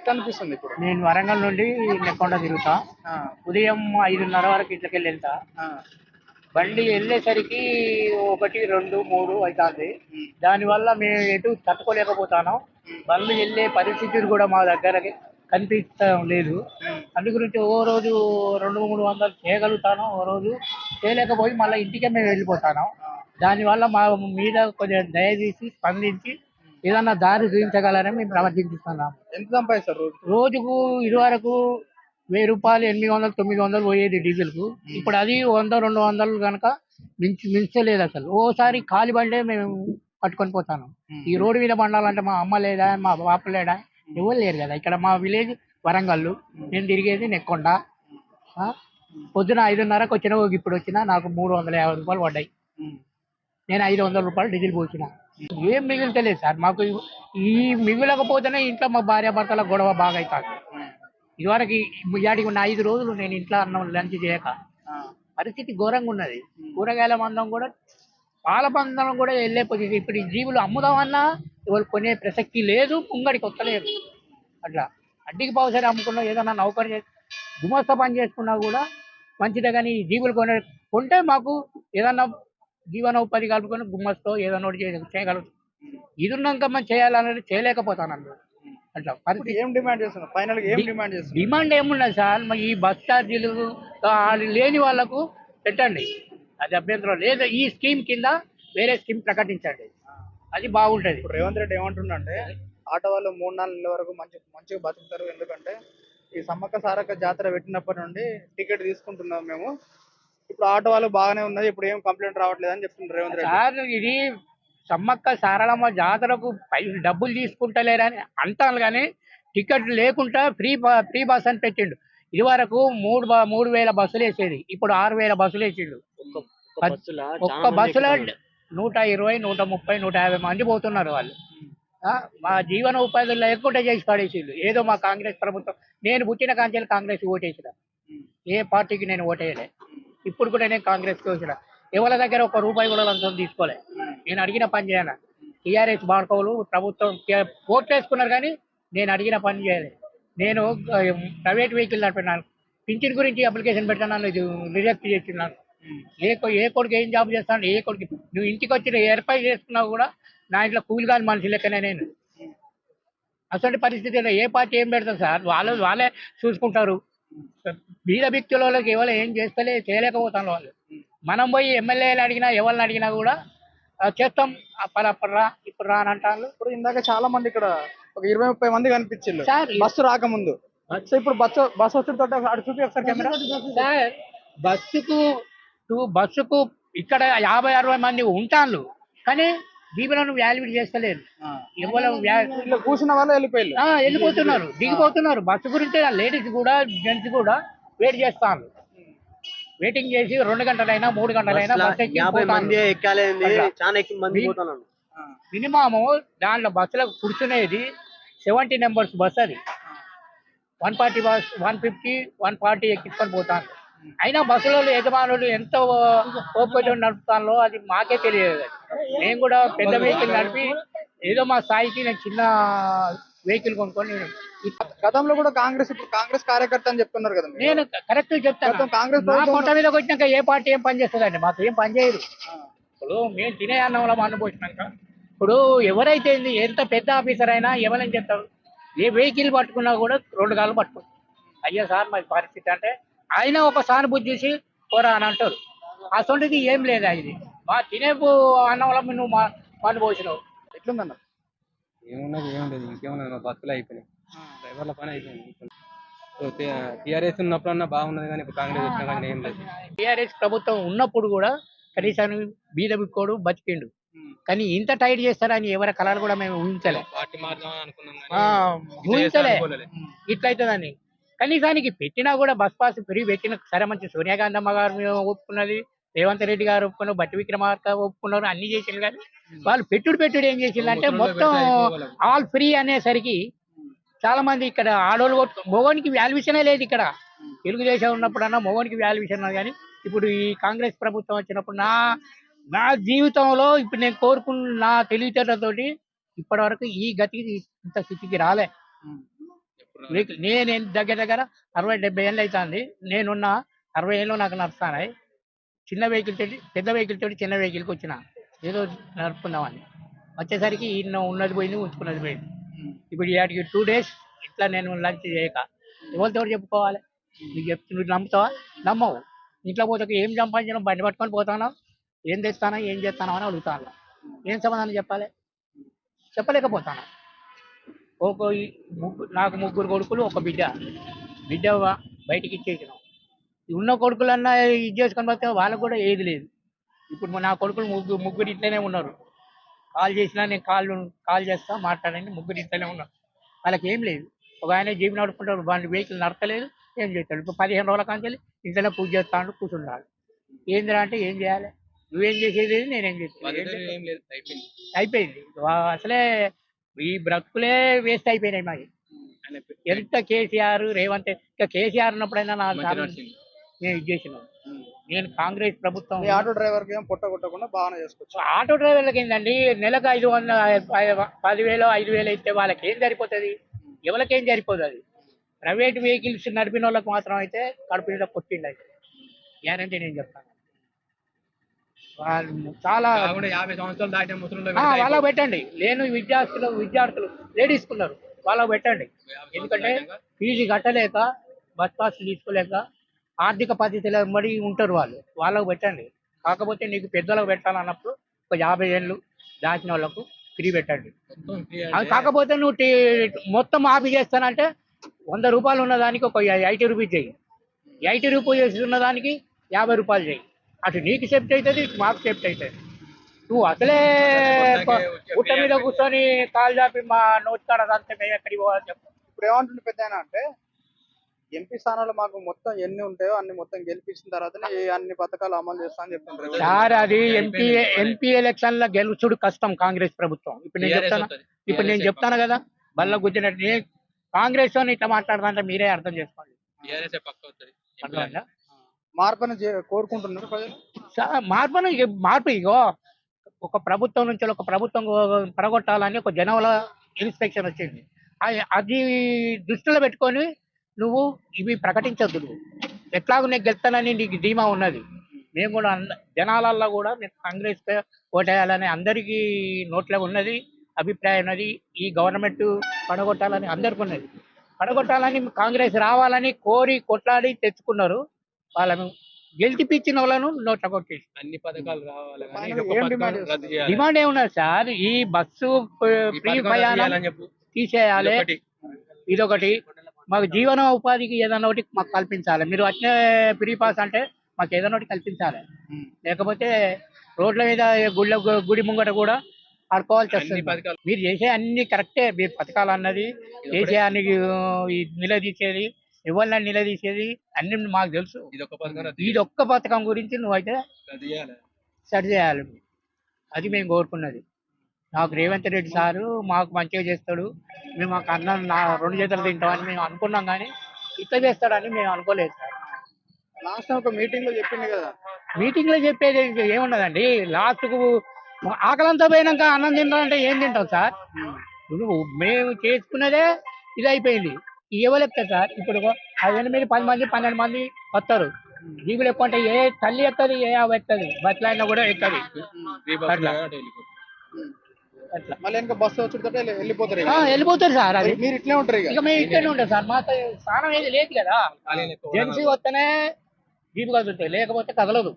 ఎట్లా అనిపిస్తుంది ఇప్పుడు? నేను వరంగల్ నుండి నెక్కొండ తిరుగుతా. ఉదయం 5:30 వరకు ఇంట్లోకెళ్ళి వెళ్తా. బండి వెళ్ళేసరికి 1, 2, 3 అవుతుంది. దానివల్ల మేము ఎటు తట్టుకోలేకపోతాను. బండ్లు వెళ్ళే పరిస్థితులు కూడా మా దగ్గర కనిపించడం లేదు. అందు గురించి ఓ రోజు 200-300 చేయగలుగుతాను, ఓ రోజు చేయలేకపోయి మళ్ళీ ఇంటికే మేము వెళ్ళిపోతాను. దానివల్ల మా మీద కొంచెం దయచేసి స్పందించి ఏదన్నా దారి చూపించగలరని మేము ప్రవర్తిస్తున్నాం. ఎంత సంపాదిస్తారు రోజుకు ఇదివరకు 1000 రూపాయలు, 800, 900 పోయేది డీజిల్కు. ఇప్పుడు అది 100-200 కనుక మించలేదు అసలు. ఓసారి ఖాళీ బండే మేము పట్టుకొని పోతాను. ఈ రోడ్డు మీద బండాలంటే మా అమ్మ లేదా, మా బాప లేడా, ఎవరు లేరు కదా. ఇక్కడ మా విలేజ్ వరంగల్, నేను తిరిగేది నెక్కొండ. పొద్దున 5:30కు వచ్చినా, ఇప్పుడు వచ్చినా నాకు 350 రూపాయలు పడ్డాయి. నేను 500 రూపాయలు డీజిల్ పోసిన. ఏం మిగులుతలేదు సార్ మాకు. ఈ మిగులకపోతేనే ఇంట్లో మా భార్యాభర్తల గొడవ బాగా అవుతుంది. ఇదివరకు ఇవాటికి ఉన్న 5 రోజులు నేను ఇంట్లో అన్నం లంచ్ చేయక పరిస్థితి ఘోరంగా ఉన్నది. కూరగాయల మందం కూడా, పాల మందం కూడా వెళ్ళే పొజిషన్. ఇప్పుడు ఈ జీవులు అమ్ముదామన్నా ఎవరు కొనే ప్రసక్తి లేదు, ముంగడికి వస్తలేరు. అట్లా అడ్డికి పావుసరి అమ్ముకున్నా, ఏదన్నా నౌకరి చేసి గుమస్తా పని చేసుకున్నా కూడా మంచిదే. కానీ ఈ జీవులు కొంటే మాకు ఏదన్నా జీవనోపాధి కలుపుకొని గుమ్మస్తో ఏదన్నా ఒకటి చేయగలుగుతాం. ఇది ఉన్నాక మనం చేయాలనేది చేయలేకపోతాను అన్నమాట. అట్లా పరిస్థితి. ఏం డిమాండ్ చేస్తున్నారు ఫైనల్ గా? ఏం డిమాండ్ చేస్తున్నారు? డిమాండ్ ఏమున్నది సార్, మరి ఈ బస్ ఛార్జీలు లేని వాళ్ళకు పెట్టండి, అది అభ్యంతరం లేదు. ఈ స్కీమ్ కింద వేరే స్కీమ్ ప్రకటించండి, అది బాగుంటది. ఇప్పుడు రేవంత్ రెడ్డి ఏమంటుండంటే ఆటో వాళ్ళు 3-4 నెలల వరకు మంచిగా బతుకుతారు. ఎందుకంటే ఈ సమ్మక్క సారక్క జాతర పెట్టినప్పటి నుండి టికెట్ తీసుకుంటున్నాం మేము. ఇప్పుడు ఆటో వాళ్ళు బాగానే ఉన్నది, ఇప్పుడు ఏం కంప్లైంట్ రావట్లేదు అని చెప్తున్నారు రేవంత్ రెడ్డి. సార్ ఇది సమ్మక్క సారలమ్మ జాతరకు డబ్బులు తీసుకుంటలేరని అంటాను, కానీ టికెట్ లేకుండా ఫ్రీ బస్ అని పెట్టిండు. ఇది వరకు 3,000 బస్సులు వేసేది, ఇప్పుడు 6,000 బస్సులు వేసిండు. ఒక్క బస్సులో 120, 130, 150 మంది పోతున్నారు వాళ్ళు. మా జీవన ఉపాధులు లేకుండా చేసి పడేసిండు. ఏదో మా కాంగ్రెస్ ప్రభుత్వం, నేను పుట్టిన కాంచెలు కాంగ్రెస్ ఓటేసిన, ఏ పార్టీకి నేను ఓటేయలే. ఇప్పుడు కూడా నేను కాంగ్రెస్కి వచ్చిన. ఎవరి దగ్గర ₹1 కూడా లంచం తీసుకోలే. నేను అడిగిన పని చేయాలి. టీఆర్ఎస్ బాడుకోలు ప్రభుత్వం ఓట్లు వేసుకున్నారు, కానీ నేను అడిగిన పని చేయలేదు. నేను ప్రైవేట్ వెహికల్ నడిపినాను, పింఛన్ గురించి అప్లికేషన్ పెట్టాను, ఇది రిజెక్ట్ చేస్తున్నాను. ఏ కొడుకు ఏం జాబ్ చేస్తాను, ఏ కొడుకు నువ్వు ఇంటికి వచ్చి ఏర్పాటు చేసుకున్నావు కూడా నా ఇంట్లో కూలి కాని మనిషి లెక్కనే నేను. అసలు పరిస్థితి ఏ పార్టీ ఏం పెడతారు సార్, వాళ్ళే చూసుకుంటారు. బీద వ్యక్తులకి ఎవరు ఏం చేయలేకపోతాను వాళ్ళు. మనం పోయి ఎమ్మెల్యేలు అడిగినా ఎవరిని అడిగినా కూడా చేస్తాం, అప్పుడు రా ఇప్పుడు రా అని అంటారు. ఇప్పుడు ఇందాక చాలా మంది ఇక్కడ ఒక 20-30 మంది కనిపించింది సార్ బస్సు రాకముందు. సో ఇప్పుడు బస్సు వచ్చిన అటు చూపి ఒకసారి కెమెరా. సార్ బస్సుకు ఇక్కడ 50-60 మంది ఉంటాను, కానీ దీవులను వాల్యుయేట్ చేస్తలేదు. ఎవరు కూర్చున్న వాళ్ళు వెళ్ళిపోతున్నారు, దిగిపోతున్నారు. బస్సు గురించి లేడీస్ కూడా జెంట్స్ కూడా వెయిట్ చేస్తాను. వెయిటింగ్ చేసి 2 గంటలైనా 3 గంటలైనా మినిమము దాంట్లో బస్సులకు కూర్చునేది 70 నెంబర్స్ బస్. అది 140 బస్, 150, 140 ఎక్కించుకొని పోతాను. అయినా బస్సులో యజమానులు ఎంత ఓపికతో నడుపుతానో అది మాకే తెలియదు. నేను కూడా పెద్ద వెహికల్ నడిపి ఏదో మా స్థాయికి నేను చిన్న వెహికల్ కొనుక్కొని. గతంలో కూడా కాంగ్రెస్ కార్యకర్త అని చెప్తున్నారు కదా. నేను కరెక్ట్ చెప్తాను, కాంగ్రెస్ కోట మీద వచ్చినాక ఏ పార్టీ ఏం పని చేస్తుందండి, మాకు ఏం పని చేయరు. ఇప్పుడు మేము తినే అన్నంలో అనుభవించినాక ఇప్పుడు ఎవరైతే ఎంత పెద్ద ఆఫీసర్ అయినా ఎవరైనా చెప్తారు, ఏ వెహికల్ పట్టుకున్నా కూడా 2 కాళ్ళు పట్టుకుంటారు. అయ్యా సార్ మరి పరిస్థితి అంటే ఆయన ఒక సానుభూతి చూసి పోరా అని అంటారు. అసలుది ఏం లేదా, ఇది మా తినే అన్నంలో నువ్వు మన్ను పోసినావు. ఎట్లుందన్న? ఏమున్నది ఏం లేదు, ఇంకేమున్నది, మా బస్సులు అయిపోయినాయి, డ్రైవర్ల పని అయిపోయింది. టీఆర్ఎస్ ఉన్నప్పుడన్నా బాగున్నది, కానీ ఇప్పుడు కాంగ్రెస్ వచ్చినా కానీ ఏం లేదు. టీఆర్ఎస్ ప్రభుత్వం ఉన్నప్పుడు కూడా కనీసం బీద బిక్కోడు బతికిండు, కానీ ఇంత టైట్ చేస్తారని ఎవరి కళలు కూడా మేము ఊహించలే. ఇట్లయితుందని కనీసానికి పెట్టినా కూడా బస్ పాస్ ఫ్రీ పెట్టిన సరే మంచి. సోనియా గాంధీ అమ్మ గారు ఒప్పుకున్నది, రేవంత్ రెడ్డి గారు ఒప్పుకున్నారు, బట్టి విక్రమార్క ఒప్పుకున్నారు, అన్ని చేసిండ్రు. కానీ వాళ్ళు పెట్టుడు ఏం చేసిందంటే మొత్తం ఆల్ ఫ్రీ అనేసరికి చాలా మంది ఇక్కడ ఆడోళ్ళు మొగోనికి వాల్యుయేషనే లేదు. ఇక్కడ తెలుగుదేశం ఉన్నప్పుడన్నా మొగోనికి వాల్యుయేషన్ ఉన్నది, కానీ ఇప్పుడు ఈ కాంగ్రెస్ ప్రభుత్వం వచ్చినప్పుడు నా జీవితంలో ఇప్పుడు నేను కోరుకున్న నా తెలివితేటతోటి ఇప్పటి వరకు ఈ గతికి ఇంత స్థితికి రాలే. నేను దగ్గర దగ్గర 60-70 ఏళ్ళు అవుతుంది. నేనున్న 60 ఏళ్ళు నాకు నడుస్తున్నాయి. చిన్న వెహికల్ తోటి పెద్ద వెహికల్ తోటి చిన్న వెహికల్కి వచ్చిన ఏదో నడుపుకుందామని వచ్చేసరికి ఈయన ఉన్నది పోయింది, ఉంచుకున్నది పోయింది. ఇప్పుడు ఇవాటికి 2 days ఇట్లా నేను లంచ్ చేయక ఎవరితో చెప్పుకోవాలి? నీకు నువ్వు నమ్ముతావా? నమ్మవు. ఇంట్లో పోతే ఏం సంపాదించిన బండి పట్టుకొని పోతాను, ఏం తెస్తానా ఏం చేస్తానా అని అడుగుతాను. ఏం సమాధానం చెప్పాలి? చెప్పలేకపోతాను. నాకు 3 కొడుకులు, 1 బిడ్డ. బిడ్డ బయటికి ఇచ్చేసినాం. ఉన్న కొడుకులన్నా ఇది చేసుకొని పోతే వాళ్ళకు కూడా ఏది లేదు. ఇప్పుడు నా కొడుకులు ముగ్గురు ఇట్లనే ఉన్నారు. కాల్ చేసినా నేను కాల్ చేస్తా మాట్లాడండి, 3 ఇట్లనే ఉన్నారు. వాళ్ళకి ఏం లేదు. ఒక ఆయన జీబు నడుపుకుంటాడు, వాడి వెహికల్ నడతలేదు, ఏం చేస్తాడు? ఇప్పుడు 15 రోజుల కాంచెల్లి ఇంట్లోనే పూజ చేస్తాడు, కూర్చుంటాడు. ఏందిరా అంటే ఏం చేయాలి? నువ్వేం చేసేది, నేనేం చేసేది? అయిపోయింది. అసలే ఈ బ్రతుకులే వేస్ట్ అయిపోయినాయి మాది. ఎంత కేసీఆర్ రేవంత్, ఇంకా కేసీఆర్ ఉన్నప్పుడైనా నేను ఇది చేసినాను. నేను కాంగ్రెస్ ప్రభుత్వం. ఆటో డ్రైవర్ కి ఏం పొట్ట కొట్టకుండా బాగానే చేసుకోవచ్చు. ఆటో డ్రైవర్లకి ఏంటండి, నెలకు 500, 10,000, 5,000 ఇస్తే వాళ్ళకి ఏం సరిపోతుంది? ఎవరికేం సరిపోతుంది? ప్రైవేట్ వెహికల్స్ నడిపిన వాళ్ళకి మాత్రం అయితే కడుపు మీద కొట్టిండి. అయితే గ్యారంటీ నేను చెప్తాను. వాళ్ళు చాలా 50 సంవత్సరాలు దాటిన ముసలి వాళ్ళకు పెట్టండి. లేని విద్యార్థులు లేడీస్ ఉన్నారు, వాళ్ళకు పెట్టండి. ఎందుకంటే ఫీజు కట్టలేక, బస్ పాస్ తీసుకోలేక ఆర్థిక పరిస్థితులు మరి ఉంటారు వాళ్ళకు పెట్టండి. కాకపోతే నీకు పెద్దలకు పెట్టాలన్నప్పుడు ఒక 50 ఏళ్ళు దాచిన వాళ్ళకు ఫ్రీ పెట్టండి. అది కాకపోతే నువ్వు మొత్తం ఆఫీ చేస్తానంటే 100 రూపాయలు ఉన్నదానికి ఒక 80 రూపీస్ చేయి, 80 రూపీస్ ఉన్నదానికి 50 రూపాయలు చేయి. అటు నీకు సేఫ్టీ అవుతుంది, ఇటు మాకు సేఫ్టీ అవుతుంది. నువ్వు అసలే గుట్ట మీద కూర్చొని కాలు చాపి మా నోటికాడ అంతే మేము ఎక్కడికి పోవాలని చెప్పు. ఇప్పుడు ఏమంటుంది పెద్ద ఆయన అంటే, ఎంపీ స్థానాలు మాకు మొత్తం ఎన్ని ఉంటాయో అన్ని మొత్తం గెలిపించిన తర్వాతనే అన్ని పథకాలు అమలు చేస్తా అని చెప్తుంటారు. సార్ అది ఎంపీ ఎలక్షన్ లో గెలుచుడు కష్టం కాంగ్రెస్ ప్రభుత్వం. ఇప్పుడు నేను చెప్తాను కదా, బల్ల గుద్దినట్టు కాంగ్రెస్ అని ఇట్లా మాట్లాడుతుంటే మీరే అర్థం చేసుకోండి. మార్పుని కోరుకుంటున్నారు ప్రజలు. మార్పు ఇగో ఒక ప్రభుత్వం నుంచి ఒక ప్రభుత్వం పడగొట్టాలని ఒక జనవల ఇన్స్పెక్షన్ వచ్చింది. అది దృష్టిలో పెట్టుకొని నువ్వు ఇవి ప్రకటించద్దు. నువ్వు ఎట్లాగో నేను గెలుస్తానని నీకు ధీమా ఉన్నది. మేము కూడా జనాలల్లో కూడా నేను కాంగ్రెస్ ఓటేయాలని అందరికీ నోట్లో ఉన్నది, అభిప్రాయం ఉన్నది. ఈ గవర్నమెంట్ పడగొట్టాలని అందరికీ ఉన్నది. పడగొట్టాలని కాంగ్రెస్ రావాలని కోరి కొట్లాడి తెచ్చుకున్నారు. వాళ్ళను గెలిచిపించిన వాళ్ళను నోట్ల కొట్టేసి అన్ని పథకాలు రావాలి. డిమాండ్ ఏమున్నది సార్? ఈ బస్సు ఫ్రీ ప్రయాణం తీసేయాలి. ఇదొకటి. మాకు జీవన ఉపాధికి ఏదైనా ఒకటి మాకు కల్పించాలి. మీరు వచ్చే ఫ్రీ పాస్ అంటే మాకు ఏదైనా ఒకటి కల్పించాలి. లేకపోతే రోడ్ల మీద గుడి ముంగట కూడా ఆడుకోవాల్సి వస్తుంది. మీరు చేసే అన్ని కరెక్టే. మీరు పథకాలు అన్నది చేసే అన్ని నిలదీసేది, ఎవరిని నిలదీసేది అన్ని మాకు తెలుసు. ఇది ఒక్క పథకం గురించి నువ్వైతే సెట్ చేయాలి. అది మేము కోరుకున్నది. నాకు రేవంత్ రెడ్డి సారు మాకు మంచిగా చేస్తాడు, మేము మాకు అన్నం 2 చేతులు తింటామని మేము అనుకున్నాం, కానీ ఇట్లా చేస్తాడని మేము అనుకోలేదు సార్. లాస్ట్ ఒక మీటింగ్ లో చెప్పింది కదా. మీటింగ్ లో చెప్పేది ఏమున్నదండి? లాస్ట్కు ఆకలంతా పోయినాక అన్నం తింటామంటే ఏం తింటాం సార్? మేము చేసుకున్నదే ఇది అయిపోయింది. ఎవరు ఎక్తారు సార్? ఇప్పుడు 8, 10 మంది 12 మంది వస్తారు. జీబులు ఎక్కువ అంటే ఏ తల్లి ఎక్కది, ఏ అవ ఎక్కది, బస్సులు అయినా కూడా ఎక్కది. అట్లా మళ్ళీ ఇంకా బస్సు వచ్చుకుంటే వెళ్ళిపోతారు సార్. అది మీరు ఇట్లే ఉంటారు. ఇక మేము ఇట్లనే ఉంటాం సార్. మా స్థానం ఏది లేదు కదా. జెన్సీ వస్తేనే జీపు కదులుతాయి, లేకపోతే కదలదు.